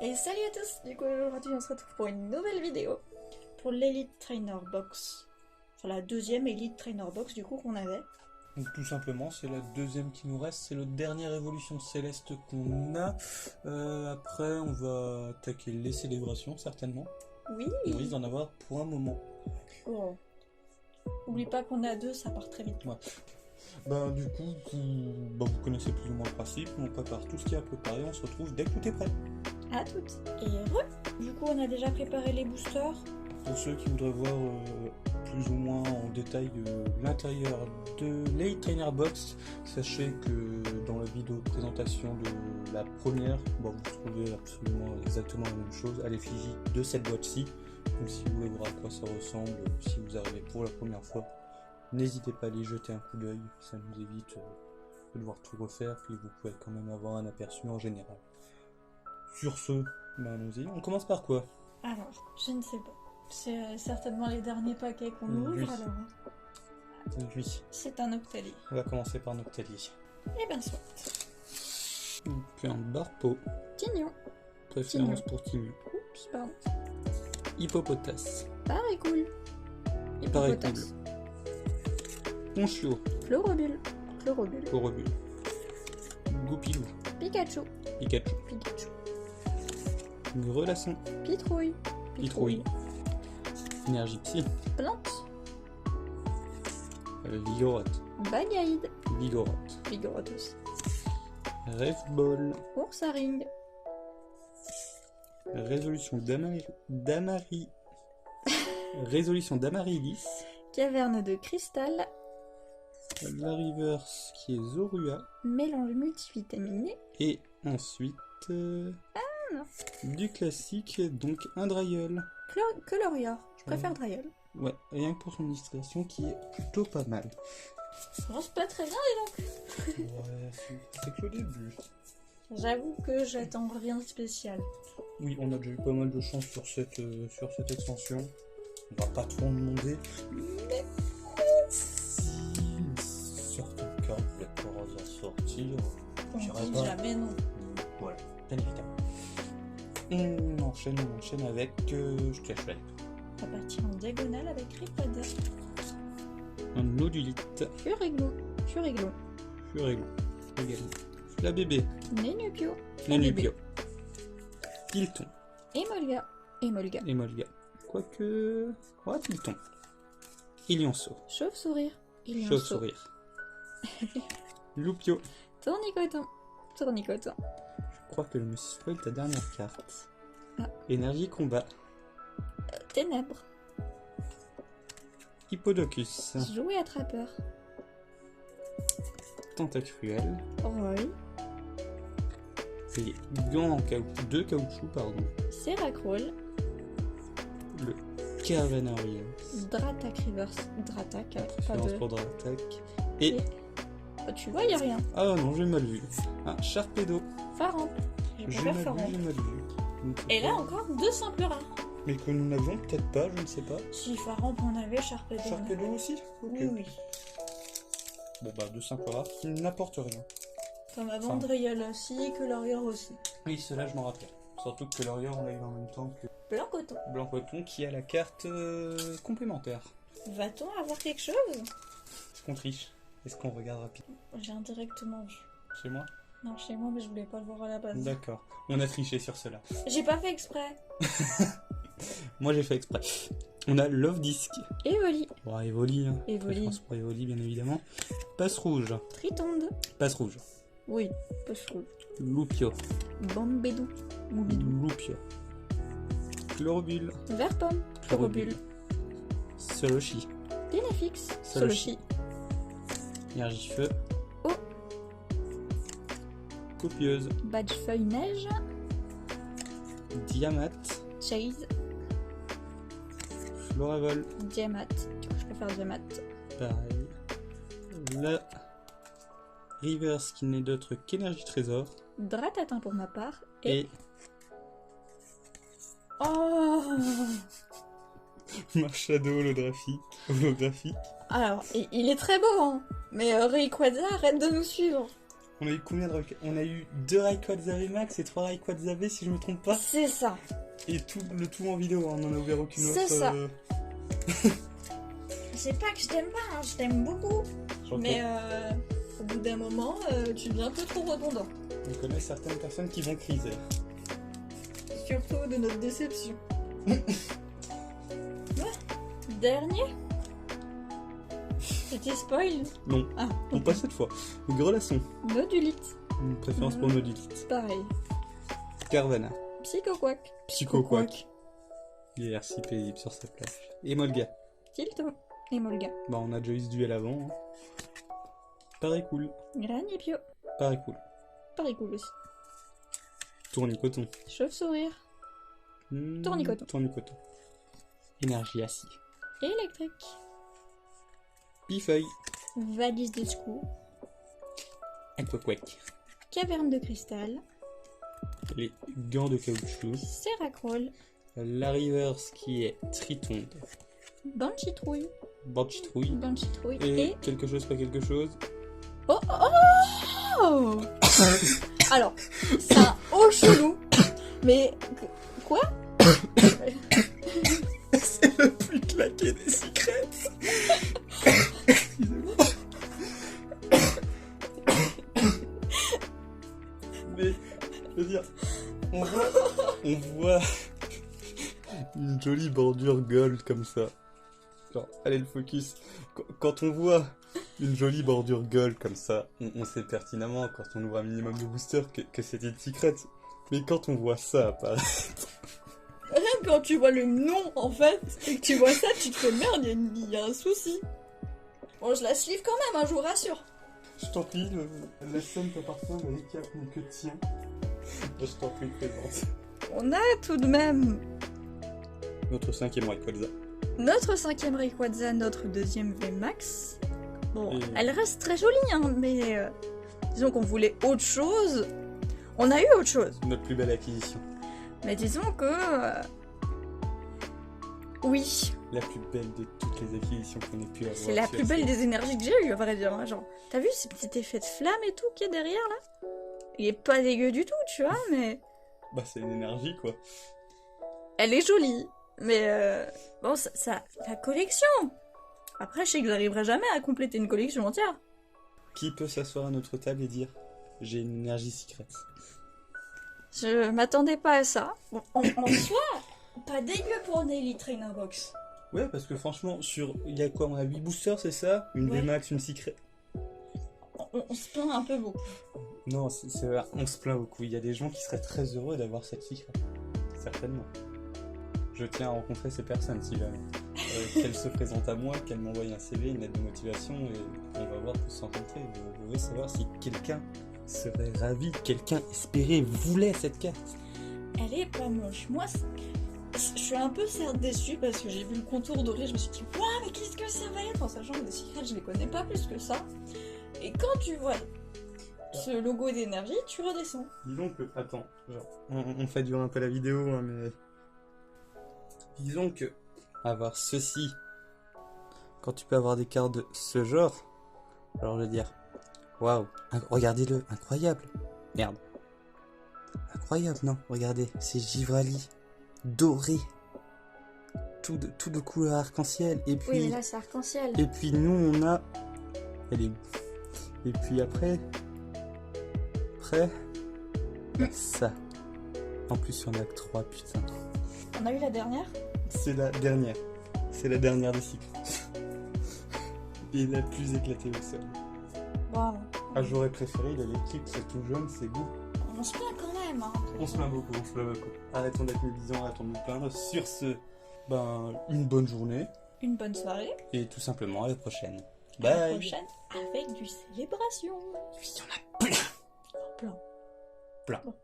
Et salut à tous. Du coup aujourd'hui on se retrouve pour une nouvelle vidéo pour l'Elite Trainer Box. Enfin la deuxième Elite Trainer Box du coup qu'on avait. Donc tout simplement c'est la deuxième qui nous reste, c'est notre dernière évolution céleste qu'on a. Après on va attaquer les célébrations certainement. Oui. On risque d'en avoir pour un moment. Oh. Oublie pas qu'on a deux, ça part très vite. Ouais. Du coup, vous connaissez plus ou moins le principe, on prépare tout ce qu'il y a à préparer, on se retrouve dès que tout est prêt. À toutes. Et du coup on a déjà préparé les boosters. Pour ceux qui voudraient voir plus ou moins en détail l'intérieur de l'Elite Trainer Box, sachez que dans la vidéo de présentation de la première, vous trouvez absolument exactement la même chose à l'effigie de cette boîte-ci. Donc si vous voulez voir à quoi ça ressemble, si vous arrivez pour la première fois, n'hésitez pas à y jeter un coup d'œil, ça nous évite de devoir tout refaire, puis vous pouvez quand même avoir un aperçu en général. Sur ce, allons-y. On commence par quoi? Alors, je ne sais pas. C'est certainement les derniers paquets qu'on ouvre Oui. alors. Oui. C'est un Octali. On va commencer par Noctali. Eh ben soit. Puis un Barpo. Tignon. Préférence pour Tignon. Oups, pardon. Hippopotas. Pareil cool. Pareil Hippopotas. Conchio. Chlorobule. Chlorobule. Corobule. Goupilou. Pikachu. Pikachu. Pikachu. Grelasson. Pitrouille. Pitrouille. Énergie Psy. Plante. Vigorotte. Bagaïde. Vigorotte. Vigorotte aussi. Rêve-Ball. Oursaring. Résolution d'Amari. Résolution d'Amaryllis. Caverne de cristal. La reverse qui est Zorua. Mélange multivitaminé. Et ensuite du classique, donc un Draiol. Colorior. Je préfère Draiol. Ouais, rien que pour son illustration qui est plutôt pas mal. Ça commence pas très bien, dis donc. Ouais, c'est que le début. J'avoue que j'attends rien de spécial. Oui, on a déjà eu pas mal de chance sur cette extension. On va pas trop en demander. Mais si certains cas vous êtes pas à sortir, On j'irai dit pas. jamais non. Voilà, bien évidemment. On enchaîne avec. Je te laisse avec. On va partir en diagonale avec Ripod. Un nodulite. Furéglon. Furéglon. Également. La bébé. Nénupio. Nénupio. Pilton. Emolga. Emolga. Quoique. Ouais, Pilton. Ilionceau. Chauve-sourire. Chauve-sourire. Loupio. Tournicoton. Je crois que je me suis spoil ta dernière carte. Ah. Énergie combat. Ténèbres. Hippodocus. Jouet attrapeur. Tentacruel. Roy. Les gants en caoutchouc. De caoutchouc, pardon. Seracroll. Le Carvanarium. Dratak Reverse. Dratak. Pas Préférence de... pour Dratak. Et. Oh, tu vois, y a rien. Ah non, j'ai mal vu. Un Sharpedo. Faramp. Je J'ai préfère mal Faramp. vu, j'ai mal vu. Je ne sais Et pas. là encore, deux simples rares. Mais que nous n'avions peut-être pas, je ne sais pas. Si Faramp on avait, Sharpedo. Sharpedo aussi? Ok. Oui. Bon deux simples rares qui n'apportent rien. Comme avant Draiol aussi, Colorior aussi. Oui, cela je m'en rappelle. Surtout que Lorior on l'a eu en même temps que Blanc coton. Blanc Coton qui a la carte complémentaire. Va-t-on avoir quelque chose? Est-ce qu'on triche? Est-ce qu'on regarde rapidement? J'ai indirectement vu. Chez moi? Non, chez moi, mais je voulais pas le voir à la base. D'accord. On a triché sur cela. J'ai pas fait exprès. Moi j'ai fait exprès. On a Love Disc. Evoli. Bon, Evoli. Hein. Evoli. Préférence pour Evoli, bien évidemment. Passe rouge. Tritonde. Passe rouge. Oui, poche rouge. Loupio. Bambédou. Moubidou. Loupio. Chlorobule. Vert pomme. Chlorobule. Soloshi. Ténéfix. Soloshi. Énergie feu. Oh. Copieuse. Badge feuille neige. Diamat. Chase. Floravol. Diamat. Du coup, je préfère Diamat. Pareil. La Reverse qui n'est d'autre qu'énergie trésor. Dratatin pour ma part. Et Oh. Marshadow holographique. Alors, il est très beau, hein. Mais Rayquaza, arrête de nous suivre. On a eu combien de Rayquaza? On a eu 2 Rayquaza VMAX et 3 Rayquaza V si je me trompe pas. C'est ça. Et le tout en vidéo, hein, on en a ouvert aucune autre. C'est ça. C'est pas que je t'aime pas, hein, je t'aime beaucoup. Mais au bout d'un moment, tu deviens un peu trop redondant. On connaît certaines personnes qui vont criser. Surtout de notre déception. Ouais. Dernier. Petit spoil. Non, Ah, non pas cette fois. Grelasson. Nodulite. Une préférence pour Nodulite. Pareil. Carvana. Psychoquack. Psychoquack. IRC paisible sur sa plage. Emolga. Tilton. Et Molga. Bah on a déjà eu ce duel avant. Hein. Pareil cool. Granipio. Pareil cool. Pareil cool aussi. Tournicoton. Chauve-sourire. Tournicoton. Tournicoton. Énergie acier. Électrique. Pifeuille. Valise de secours. Aquaquack. Caverne de cristal. Les gants de caoutchouc. Seracroll. La Reverse qui est Tritonde. Banchitrouille. Banchitrouille. Banchitrouille. Et quelque chose pas quelque chose. Oh oh, oh. Alors, c'est un haut chelou. Mais... Quoi? C'est le plus claqué des secrets. Excusez-moi. Mais, je veux dire, on voit une jolie bordure gold comme ça. Genre, allez le focus. Quand on voit une jolie bordure gold comme ça, on sait pertinemment quand on ouvre un minimum de boosters que c'était une secret. Mais quand on voit ça apparaître... Rien que quand tu vois le nom en fait, et que tu vois ça, tu te fais merde, il y a un souci. Bon, je la suive quand même, hein, je vous rassure. Je t'en prie, la somme t'appartient, le récap n'est que tien. Je t'en prie, présente. On a tout de même Notre 5e Rayquaza. notre 5e Rayquaza, notre 2e VMAX. Bon, Et... elle reste très jolie, hein, mais disons qu'on voulait autre chose. On a eu autre chose. Notre plus belle acquisition. Mais disons que... oui, La plus belle de toutes les acquisitions qu'on ait pu avoir. c'est la plus belle des énergies que j'ai eues, à vrai dire. Hein, genre, t'as vu ces petits effets de flamme et tout qu'il y a derrière, là? Il est pas dégueu du tout, tu vois, mais... Bah, c'est une énergie, quoi. Elle est jolie, mais bon, ça... La collection. Après, je sais que j'arriverai jamais à compléter une collection entière. Qui peut s'asseoir à notre table et dire « J'ai une énergie secrète ». Je m'attendais pas à ça. Bon, en soi, pas dégueu pour une Elite Trainer Box. Ouais, parce que franchement, il y a quoi? On a 8 boosters, c'est ça? Une Ouais. VMAX, une secret. On se plaint un peu beaucoup. Non, c'est vrai, on se plaint beaucoup. Il y a des gens qui seraient très heureux d'avoir cette secret. Certainement. Je tiens à rencontrer ces personnes si jamais. Qu'elles se présentent à moi, qu'elles m'envoient un CV, une lettre de motivation et on va voir pour se rencontrer. Je veux savoir si quelqu'un serait ravi, quelqu'un espérait, voulait cette carte. Elle est pas moche. Moi, je suis un peu certes déçue parce que j'ai vu le contour doré, je me suis dit « Waouh, mais qu'est-ce que ça va être ?» En sachant que des secrets, je les connais pas plus que ça. Et quand tu vois ce logo d'énergie, tu redescends. Disons que, attends, genre, on fait durer un peu la vidéo, hein, mais... Disons que, avoir ceci, quand tu peux avoir des cartes de ce genre, alors je veux dire, waouh, regardez-le, incroyable. Merde. Incroyable, non, regardez, c'est Givrali, doré, tout de couleur arc-en-ciel, et puis... Oui, mais là, c'est arc-en-ciel. Et puis nous, on a... Elle est où? Et puis après... ça. En plus, il y en a que 3, putain. On a eu la dernière. C'est la dernière. C'est la dernière des cycles. Et la plus éclatée au sol. Waouh. Ah, j'aurais préféré l'électrique, c'est tout jaune, c'est beau. On se plaint quand même, hein. On se plaint beaucoup, on se plaint beaucoup. Arrêtons d'être médisants, arrêtons de nous plaindre. Sur ce, une bonne journée. Une bonne soirée. Et tout simplement, à la prochaine. À Bye. la prochaine avec du célébration. Il y en a plein. Plein. Plein. Bon.